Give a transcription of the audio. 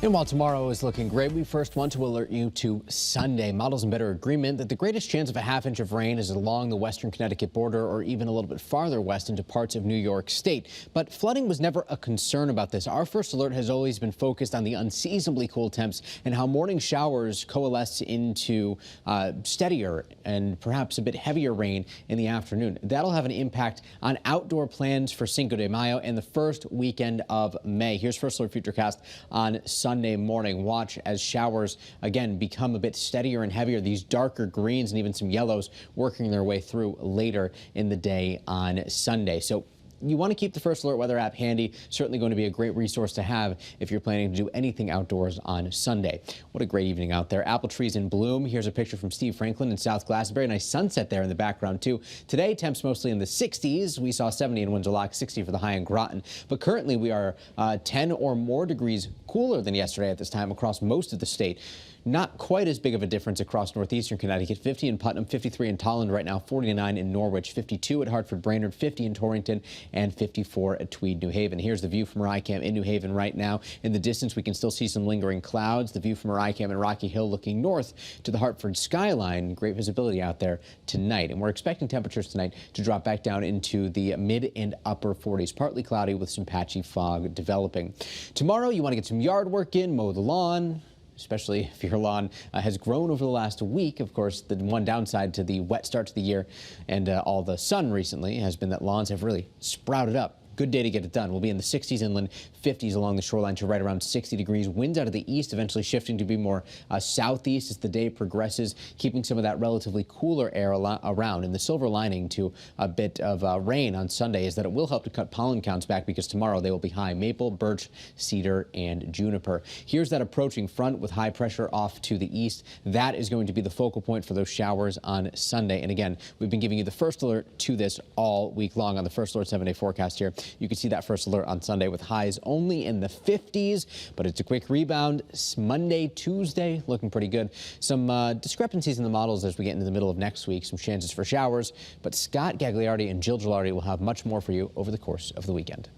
And while tomorrow is looking great, we first want to alert you to Sunday. Models and better agreement that the greatest chance of a half inch of rain is along the western Connecticut border or even a little bit farther west into parts of New York State. But flooding was never a concern about this. Our first alert has always been focused on the unseasonably cool temps and how morning showers coalesce into steadier and perhaps a bit heavier rain in the afternoon. That'll have an impact on outdoor plans for Cinco de Mayo and the first weekend of May. Here's First Alert Futurecast on Sunday morning. Watch as showers again become a bit steadier and heavier. These darker greens and even some yellows working their way through later in the day on Sunday. So you want to keep the First Alert weather app handy. Certainly going to be a great resource to have if you're planning to do anything outdoors on Sunday. What a great evening out there. Apple trees in bloom. Here's a picture from Steve Franklin in South Glastonbury. Nice sunset there in the background too. Today, temps mostly in the 60s. We saw 70 in Windsor Loch, 60 for the high in Groton. But currently we are 10 or more degrees cooler than yesterday at this time across most of the state. Not quite as big of a difference across northeastern Connecticut. 50 in Putnam, 53 in Tolland right now, 49 in Norwich, 52 at Hartford Brainerd, 50 in Torrington, and 54 at Tweed, New Haven. Here's the view from our iCam in New Haven right now. In the distance, we can still see some lingering clouds. The view from our iCam in Rocky Hill looking north to the Hartford skyline. Great visibility out there tonight. And we're expecting temperatures tonight to drop back down into the mid and upper 40s. Partly cloudy with some patchy fog developing. Tomorrow, you want to get some yard work in, mow the lawn, especially if your lawn has grown over the last week. Of course, the one downside to the wet start to the year and all the sun recently has been that lawns have really sprouted up. Good day to get it done. We'll be in the 60s inland, 50s along the shoreline to right around 60 degrees. Winds out of the east eventually shifting to be more southeast as the day progresses, keeping some of that relatively cooler air around. And the silver lining to a bit of rain on Sunday is that it will help to cut pollen counts back because tomorrow they will be high maple, birch, cedar, and juniper. Here's that approaching front with high pressure off to the east. That is going to be the focal point for those showers on Sunday. And again, we've been giving you the first alert to this all week long on the First Alert 7-day forecast here. You can see that first alert on Sunday with highs only in the 50s, but it's a quick rebound. Monday, Tuesday, looking pretty good. Some discrepancies in the models as we get into the middle of next week, some chances for showers, but Scott Gagliardi and Jill Gilardi will have much more for you over the course of the weekend.